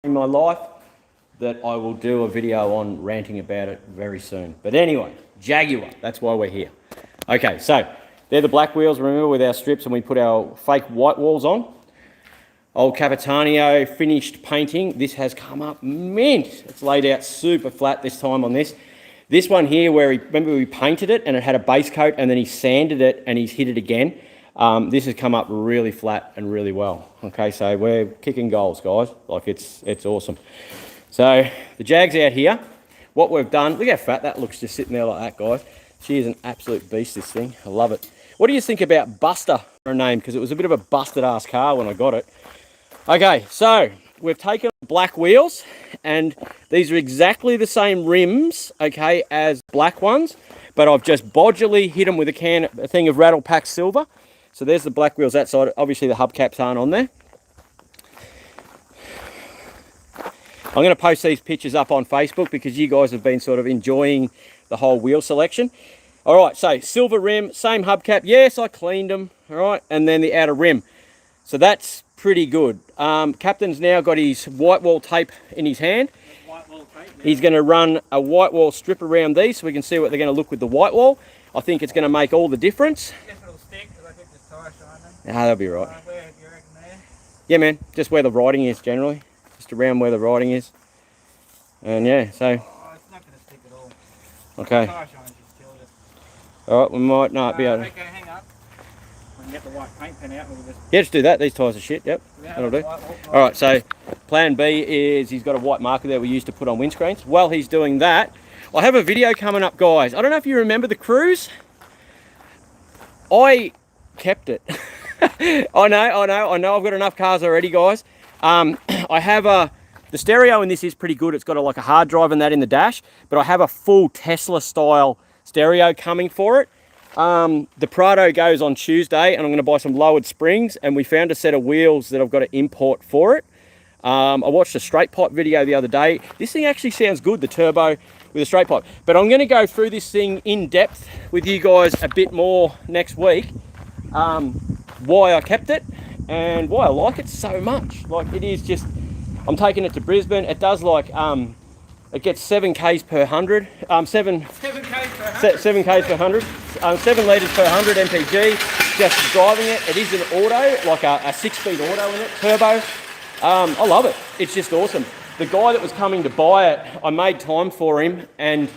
in my life that I will do a video on ranting about it very soon. But anyway, Jaguar, that's why we're here. Okay, so they're the black wheels, remember, with our strips, and we put our fake white walls on. Old Kingatow finished painting. This has come up mint. It's laid out super flat this time on this. This one here, where remember we painted it and it had a base coat and then he sanded it and he's hit it again. This has come up really flat and really well. Okay, so we're kicking goals, guys. Like it's awesome. So the Jag's out here. What we've done, look how fat that looks just sitting there like that, guys. She is an absolute beast, this thing. I love it. What do you think about Buster for a name? Because it was a bit of a busted ass car when I got it. Okay, so we've taken black wheels and these are exactly the same rims, okay, as black ones, but I've just bodgily hit them with a thing of Rattle Pack Silver. So there's the black wheels that side. Obviously the hubcaps aren't on there. I'm going to post these pictures up on Facebook because you guys have been sort of enjoying the whole wheel selection. All right, so silver rim, same hubcap. Yes, I cleaned them, all right, and then the outer rim. So that's pretty good. Captain's now got his white wall tape in his hand. He's going to run a white wall strip around these so we can see what they're going to look with the white wall. I think it's going to make all the difference. It'll stick because I think there's tyre shining. Ah, that'll be right. Where do you reckon there? Yeah, man, just where the writing is generally. Just around where the writing is. And yeah, so. Oh, it's not going to stick at all. Okay. Tyre shine just killed it. All right, we might not be able to. Okay, hang up. We can get the white paint pen out. We'll just... Yeah, just do that. These tyres are shit. Yep, that'll do. All right, so plan B is he's got a white marker there we used to put on windscreens. While he's doing that, I have a video coming up, guys. I don't know if you remember the cruise. I kept it. I know. I've got enough cars already, guys. I have the stereo in this is pretty good. It's got like a hard drive and that in the dash, but I have a full Tesla style stereo coming for it. The Prado goes on Tuesday and I'm going to buy some lowered springs, and we found a set of wheels that I've got to import for it. I watched a straight pipe video the other day. This thing actually sounds good, the turbo with a straight pipe, but I'm going to go through this thing in depth with you guys a bit more next week. Why I kept it and why I like it so much. Like, it is just, I'm taking it to Brisbane. It does like, it gets 7 k's per 100. 7 k's per 100. 7 k's per 100. 7 litres per 100 mpg. Just driving it. It is an auto, like a 6-speed auto in it, turbo. I love it. It's just awesome. The guy that was coming to buy it, I made time for him and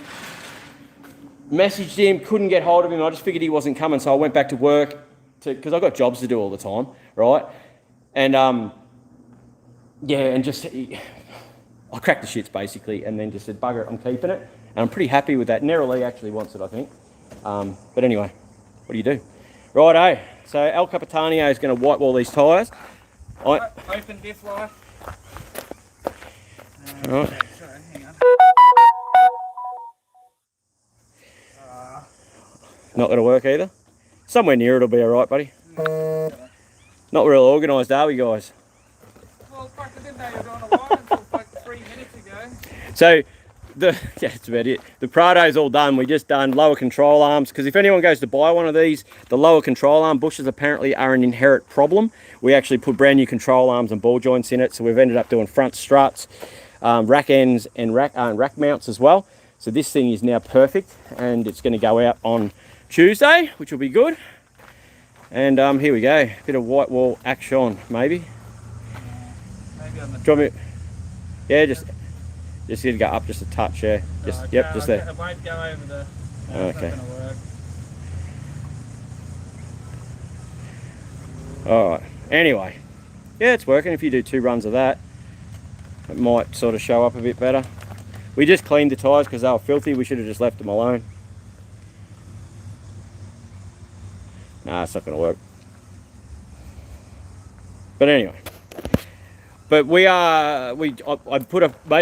messaged him, couldn't get hold of him. I just figured he wasn't coming, so I went back to work because I've got jobs to do all the time, right? And yeah, and just I cracked the shits basically, and then just said, bugger it, I'm keeping it. And I'm pretty happy with that. Neroli actually wants it, I think. But anyway, what do you do? Righto, so El Capitanio is going to white wall these tyres. Open diff light. Right. Sorry, hang on. Not going to work either. Somewhere near it'll be alright, buddy. Not real organised, are we, guys? Well, fuck, I didn't know you were on a line until like 3 minutes ago. So, yeah, that's about it. The Prado's all done. We just done lower control arms, because if anyone goes to buy one of these, the lower control arm bushes apparently are an inherent problem. We actually put brand new control arms and ball joints in it, so we've ended up doing front struts, rack ends and rack mounts as well. So this thing is now perfect, and it's going to go out on Tuesday, which will be good. And here we go, bit of white wall action, maybe. Maybe on the... Do you want me? Yeah, just need to go up just a touch, yeah. Just okay, yep, just there. It won't go over the... No, okay. it's not going to work. Alright, anyway. Yeah, it's working. If you do 2 runs of that, it might sort of show up a bit better. We just cleaned the tyres because they were filthy. We should have just left them alone. Nah, it's not going to work. But anyway. But made a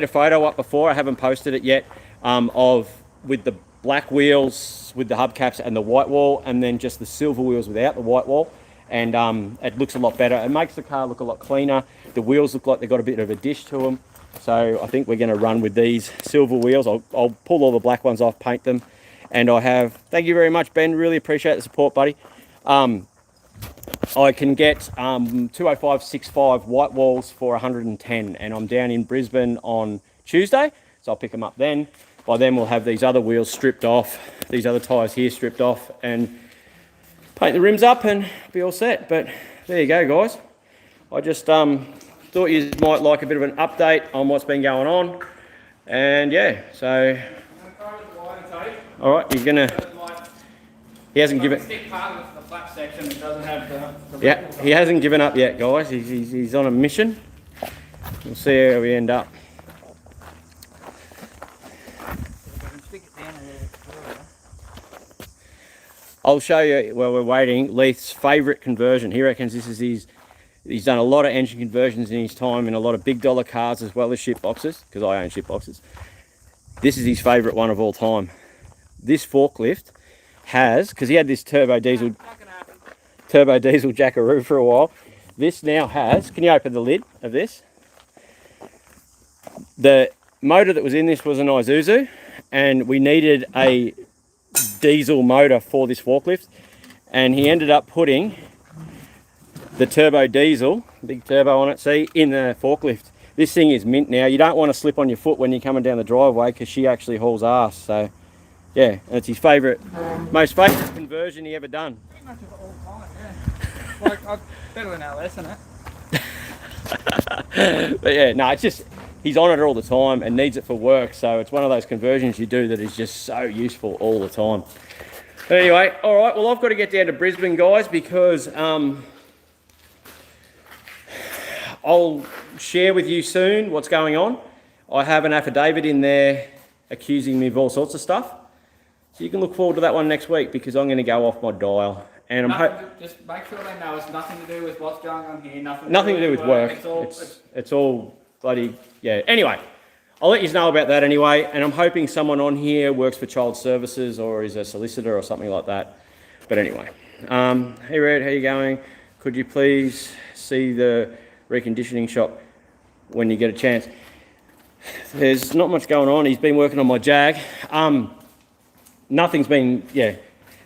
photo up before. I haven't posted it yet. With the black wheels with the hubcaps and the white wall, and then just the silver wheels without the white wall. And it looks a lot better. It makes the car look a lot cleaner. The wheels look like they've got a bit of a dish to them. So I think we're going to run with these silver wheels. I'll pull all the black ones off, paint them. And I have, thank you very much, Ben. Really appreciate the support, buddy. I can get 205/65 white walls for 110, and I'm down in Brisbane on Tuesday, so I'll pick them up then. By then we'll have these other wheels stripped off, these other tyres here stripped off, and paint the rims up and be all set. But there you go, guys. I just thought you might like a bit of an update on what's been going on. And yeah, so... All right, you're gonna... He hasn't given... Yeah, he hasn't given up yet, guys. He's on a mission. We'll see how we end up. I'll show you while we're waiting Leith's favourite conversion. He reckons this is his... He's done a lot of engine conversions in his time in a lot of big dollar cars as well as ship boxes, because I own ship boxes. This is his favourite one of all time. This forklift has, because he had this turbo diesel jackaroo for a while. This now has, can you open the lid of this? The motor that was in this was an Isuzu, and we needed a diesel motor for this forklift, and he ended up putting the turbo diesel, big turbo on it, see, in the forklift. This thing is mint now. You don't want to slip on your foot when you're coming down the driveway, because she actually hauls ass. So yeah, and it's his favourite, most favourite conversion he ever done. Pretty much of all time, yeah. Like, I've better than our lesson, it. But yeah, no, it's just, he's on it all the time and needs it for work. So it's one of those conversions you do that is just so useful all the time. But anyway, all right, well, I've got to get down to Brisbane, guys, because I'll share with you soon what's going on. I have an affidavit in there accusing me of all sorts of stuff. So you can look forward to that one next week, because I'm going to go off my dial. And just make sure they know it's nothing to do with what's going on here. Nothing to do with work. It's all bloody, yeah. Anyway, I'll let you know about that anyway. And I'm hoping someone on here works for Child Services or is a solicitor or something like that. But anyway, hey Red, how you going? Could you please see the reconditioning shop when you get a chance? There's not much going on. He's been working on my Jag. Nothing's been, yeah.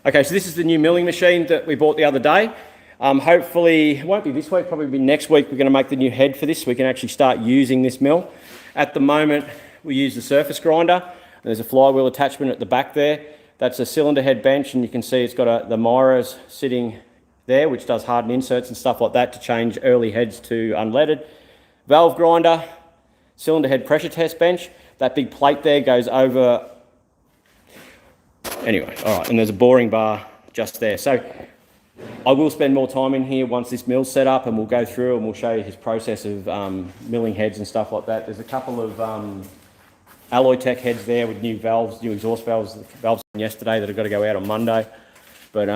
Okay, so this is the new milling machine that we bought the other day. Hopefully, it won't be this week, probably be next week. We're going to make the new head for this so we can actually start using this mill. At the moment, we use the surface grinder. There's a flywheel attachment at the back there. That's a cylinder head bench, and you can see it's got the Myras sitting there, which does harden inserts and stuff like that to change early heads to unleaded. Valve grinder, cylinder head pressure test bench. That big plate there goes over. Anyway, all right, and there's a boring bar just there. So I will spend more time in here once this mill's set up, and we'll go through and we'll show you his process of milling heads and stuff like that. There's a couple of Alloy Tech heads there with new valves, new exhaust valves from yesterday that have got to go out on Monday. But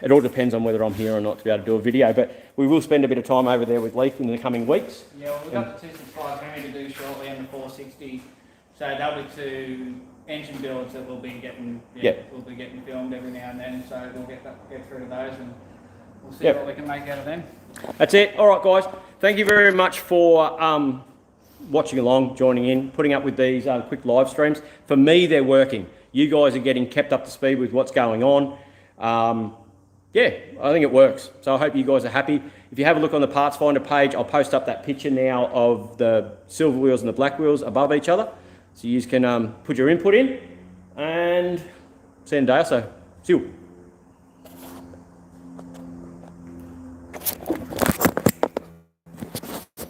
it all depends on whether I'm here or not to be able to do a video. But we will spend a bit of time over there with Leith in the coming weeks. Yeah, well, we've got the 265 Henry to do shortly and the 460. So that'll be two engine builds that we'll be getting, we'll be getting filmed every now and then. So we'll get through to those and we'll see what we can make out of them. That's it. All right, guys. Thank you very much for watching along, joining in, putting up with these quick live streams. For me, they're working. You guys are getting kept up to speed with what's going on. Yeah, I think it works. So I hope you guys are happy. If you have a look on the Parts Finder page, I'll post up that picture now of the silver wheels and the black wheels above each other. So you can put your input in and see you in a day or so. See you.